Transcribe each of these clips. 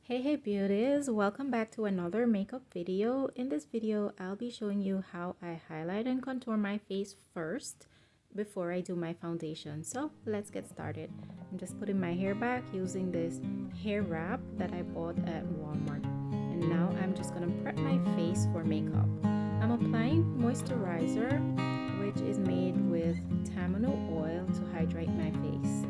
Hey beauties, welcome back to another makeup video. In this video I'll be showing you how I highlight and contour my face first before I do my foundation. So let's get started. I'm just putting my hair back using this hair wrap that I bought at Walmart, and now I'm just gonna prep my face for makeup. I'm applying moisturizer, which is made with tamarind oil to hydrate my face.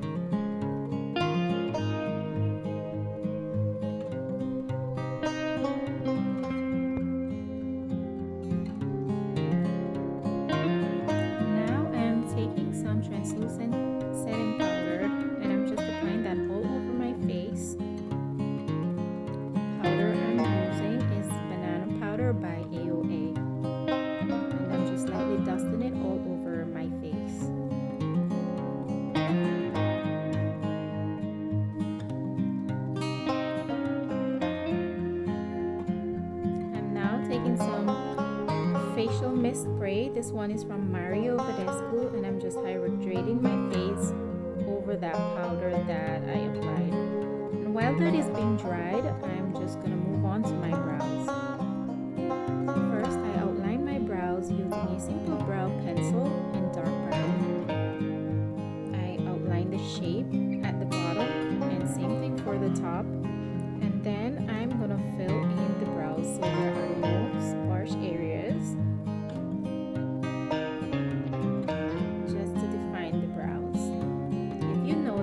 Translucent setting powder, and I'm just applying that all over my face. Powder I'm using is banana powder by AOA, and I'm just lightly dusting it all over my face. I'm now taking some facial mist spray. This one is from Mario Badescu, and I'm just hydrating my face over that powder that I applied. And while that is being dried, I'm just gonna move on to my brows. First, I outline my brows using a simple brow pencil in dark brown. I outline the shape at the bottom, and same thing for the top. And then I'm gonna fill in the brows so there are no sparse areas.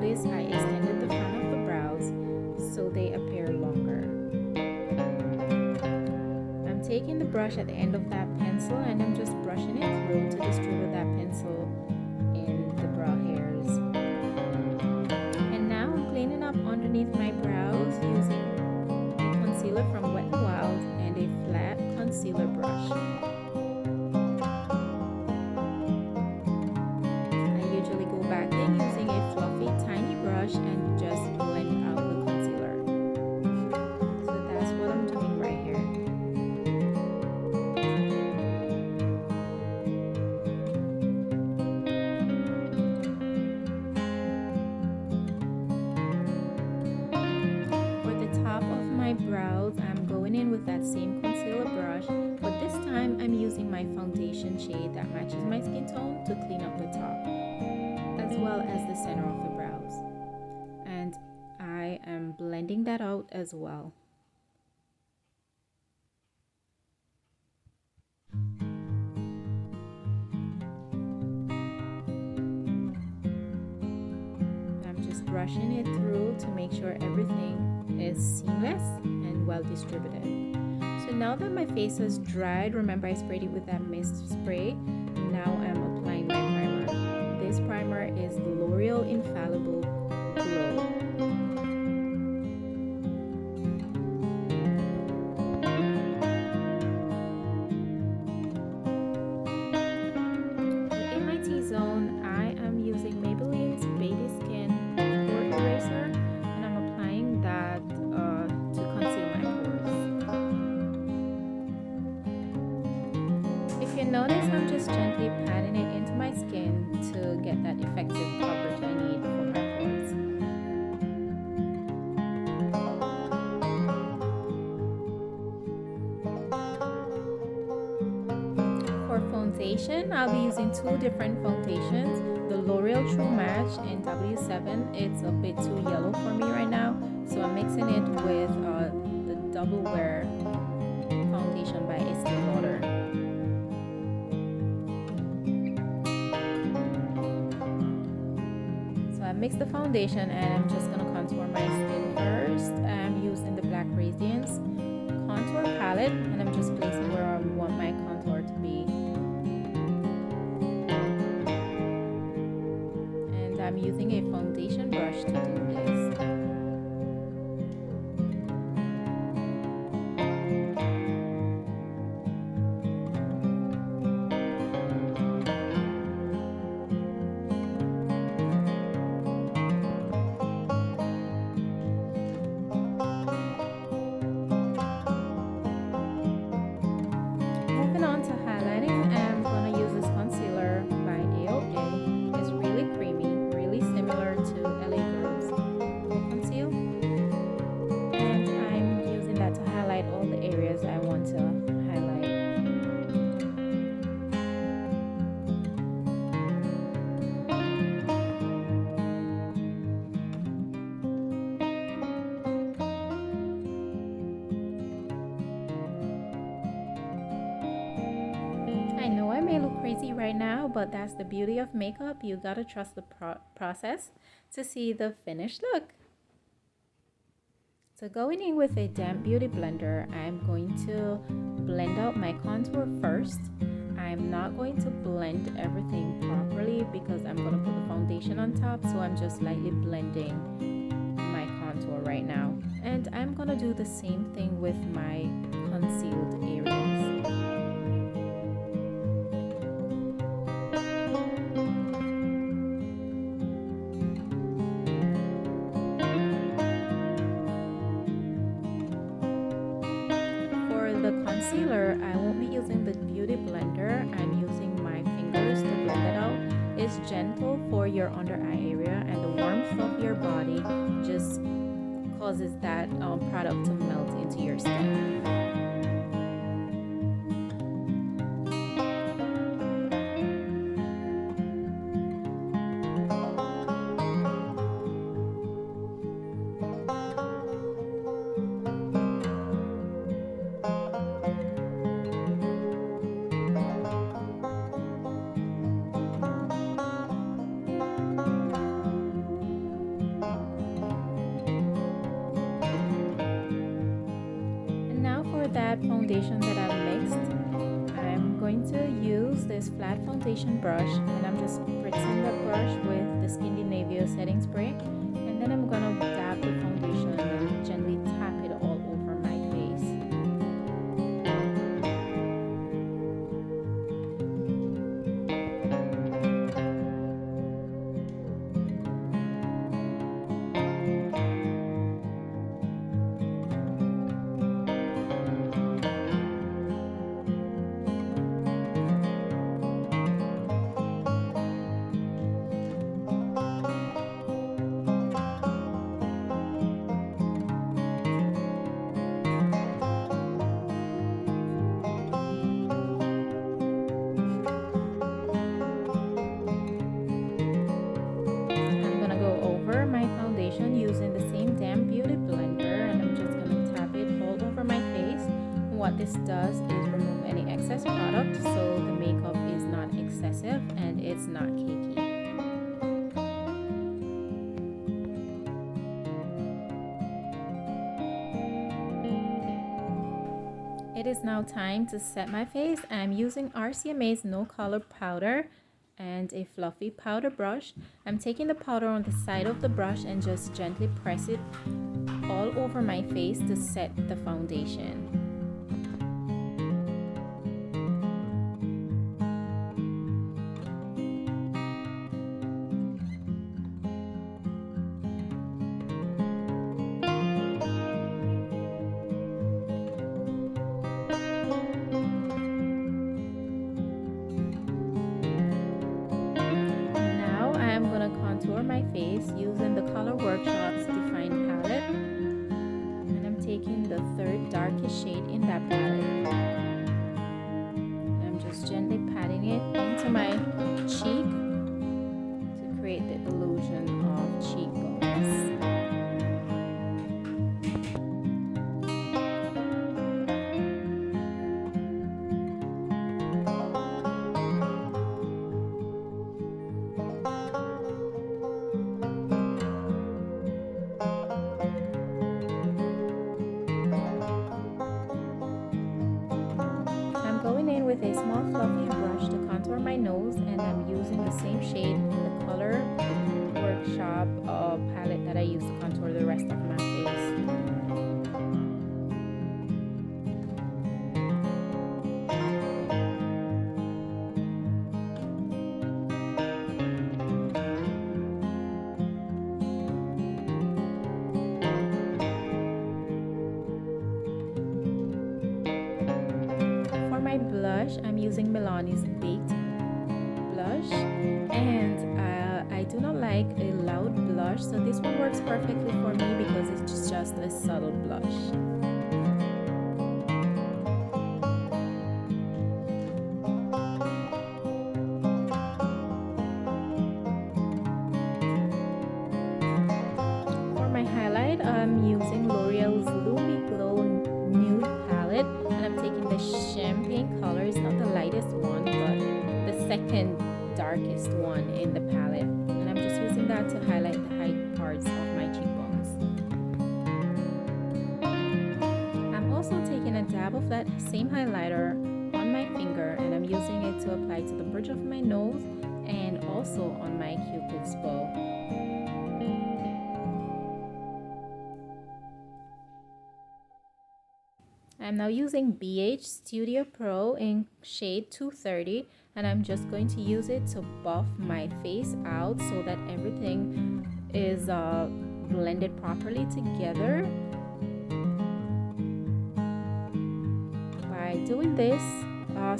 I extended the front of the brows so they appear longer. I'm taking the brush at the end of that pencil and I'm just brushing it through to distribute that pencil in the brow hairs. And now I'm cleaning up underneath my brows using a concealer from Wet n Wild and a flat concealer brush. And just blend out the concealer. So that's what I'm doing right here. For the top of my brows, I'm going in with that same concealer brush, but this time I'm using my foundation shade that matches my skin tone to clean up the top, as well as the center of the brows. And I am blending that out as well. I'm just brushing it through to make sure everything is seamless and well distributed. So now that my face is dried, remember I sprayed it with that mist spray. Now I'm applying my primer. This primer is the L'Oreal Infallible Glow. In my T-zone, I am using Maybelline's Baby Skin Pore Eraser, and I'm applying that to conceal my pores. If you notice, I'm just gently patting it into my skin to get that effective coverage I need for my pores. For foundation, I'll be using two different foundations. The L'Oreal True Match in W7. It's a bit too yellow for me right now, so I'm mixing it with the Double Wear foundation by Estee Lauder. I mix the foundation and I'm just gonna contour my skin first. I'm using the Black Radiance contour palette and I'm just placing where I want my contour to be. And I'm using a foundation brush to do this. crazy right now, but that's the beauty of makeup. You gotta trust the process to see the finished look. So going in with a damp beauty blender, I'm going to blend out my contour first. I'm not going to blend everything properly because I'm going to put the foundation on top, so I'm just lightly blending my contour right now. And I'm going to do the same thing with my concealed areas. For the concealer, I won't be using the beauty blender. I'm using my fingers to blend it out. It's gentle for your under eye area, and the warmth of your body just causes that product to melt into your skin. That foundation that I've mixed, I'm going to use this flat foundation brush, and I'm just spritzing the brush with the Scandinavia setting spray, and then I'm gonna dab the foundation and gently tap it all over my face. Using the same damn beauty blender, and I'm just gonna tap it all over my face. What this does is remove any excess product, so the makeup is not excessive and it's not cakey. It is now time to set my face. I'm using RCMA's No Color Powder and a fluffy powder brush. I'm taking the powder on the side of the brush and just gently press it all over my face to set the foundation. Contour my face using the Color Workshop's Define palette, and I'm taking the third darkest shade in that palette. I'm just gently patting it into my cheek to create the illusion of cheekbones. With a small fluffy brush to contour my nose, and I'm using the same shade in the Color Workshop palette that I use to contour the rest of my face. Blush, I'm using Milani's Baked blush, and I do not like a loud blush, so this one works perfectly for me because it's just a subtle blush. For my highlight, I'm using L'Oreal's Lumi Glow Nude palette, and I'm taking the champagne color. It's not the lightest one, but the lightest one in the palette, and I'm just using that to highlight the high parts of my cheekbones. I'm also taking a dab of that same highlighter on my finger, and I'm using it to apply to the bridge of my nose and also on my cupid's bow. I'm now using BH Studio Pro in shade 230, and I'm just going to use it to buff my face out so that everything is blended properly together. By doing this,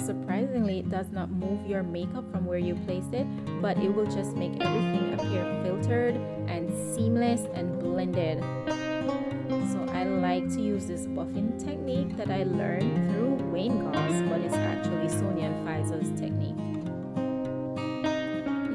surprisingly, it does not move your makeup from where you placed it, but it will just make everything appear filtered and seamless and blended. So I like to use this buffing technique that I learned through Wayne Goss, but it's actually Sonia and Faiza's technique.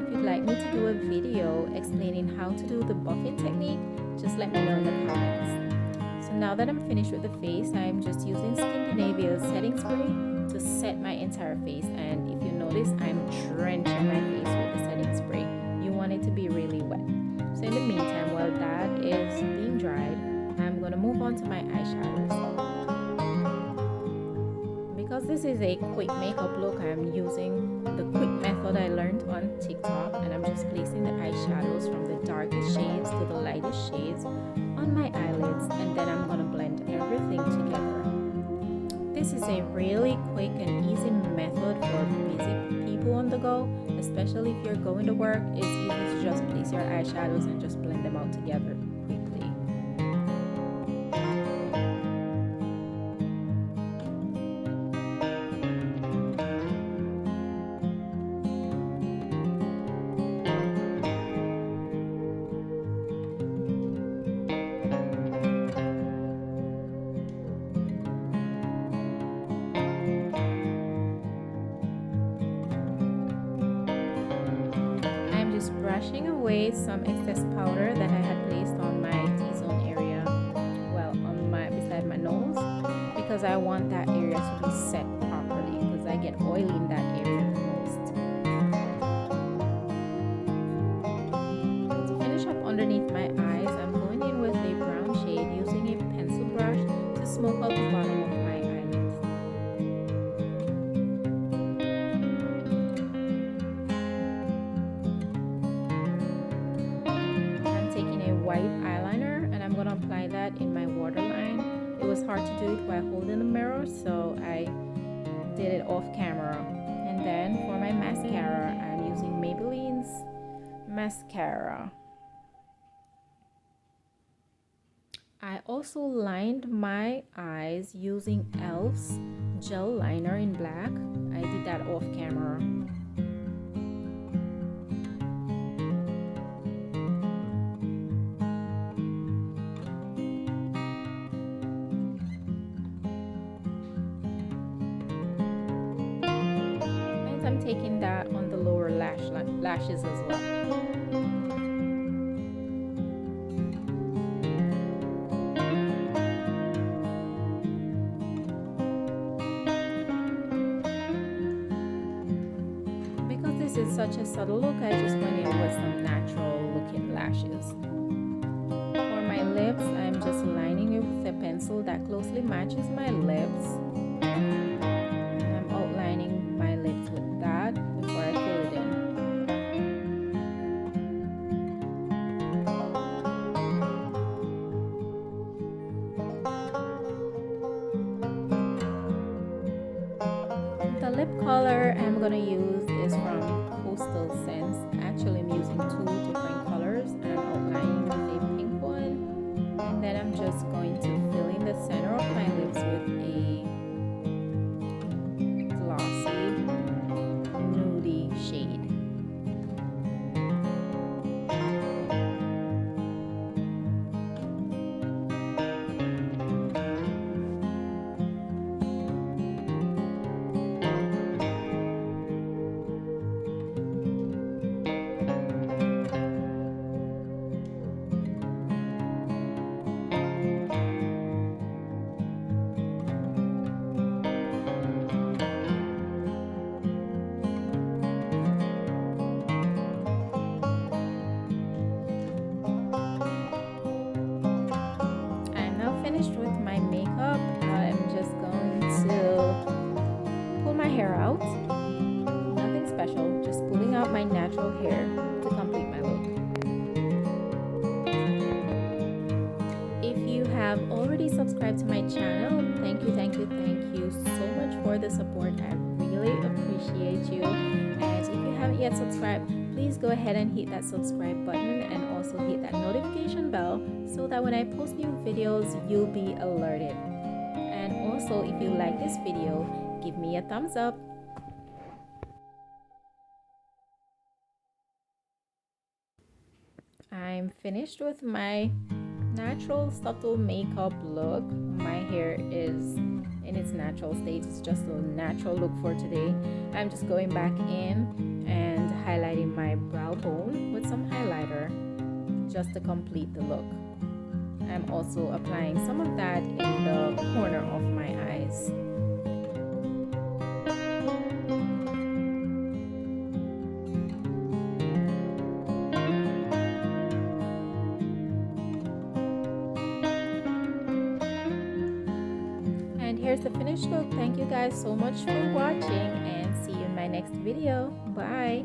If you'd like me to do a video explaining how to do the buffing technique, just let me know in the comments. So now that I'm finished with the face, I'm just using Scandinavia's setting spray to set my entire face. And if you notice, I'm drenching my face with the setting spray. You want it to be really wet. So in the meantime, while that is being dried, I'm going to move on to my eyeshadows. Because this is a quick makeup look, I'm using the quick method I learned on TikTok, and I'm just placing the eyeshadows from the darkest shades to the lightest shades on my eyelids, and then I'm going to blend everything together. This is a really quick and easy method for busy people on the go, especially if you're going to work. It's easy to just place your eyeshadows and just blend them out together quickly. Brushing away some excess powder that I had placed on my T-zone area, well, on beside my nose, because I want that area to be set properly, because I get oily in that area the most. To finish up underneath my eyes, I'm going in with a brown shade using a pencil brush to smoke out the bottom of my eyelids. White eyeliner, and I'm going to apply that in my waterline. It was hard to do it while holding the mirror, so I did it off camera. And then for my mascara, I'm using Maybelline's mascara. I also lined my eyes using e.l.f.'s gel liner in black. I did that off camera. I'm taking that on the lower lashes as well. Because this is such a subtle look, I just went in with some natural looking lashes. For my lips, I'm just lining it with a pencil that closely matches my lips. The lip color I'm going to use is from Coastal Scents. Actually, I'm using two different colors. I'm outlining with a pink one, and then I'm just going to fill in the center of my lips with a glossy nudie shade. with my makeup, I'm just going to pull my hair out. Nothing special, just pulling out my natural hair to complete my look. If you have already subscribed to my channel, thank you so much for the support. I really appreciate you. And if you haven't yet subscribed, please go ahead and hit that subscribe button and also hit that notification bell so that when I post new videos, you'll be alerted. And also, if you like this video, give me a thumbs up. I'm finished with my natural subtle makeup look. My hair is in its natural state. It's just a natural look for today. I'm just going back in and highlighting my brow bone with some highlighter just to complete the look. I'm also applying some of that in the corner of my eyes. And here's the finished look. Thank you guys so much for watching and see you in my next video. Bye.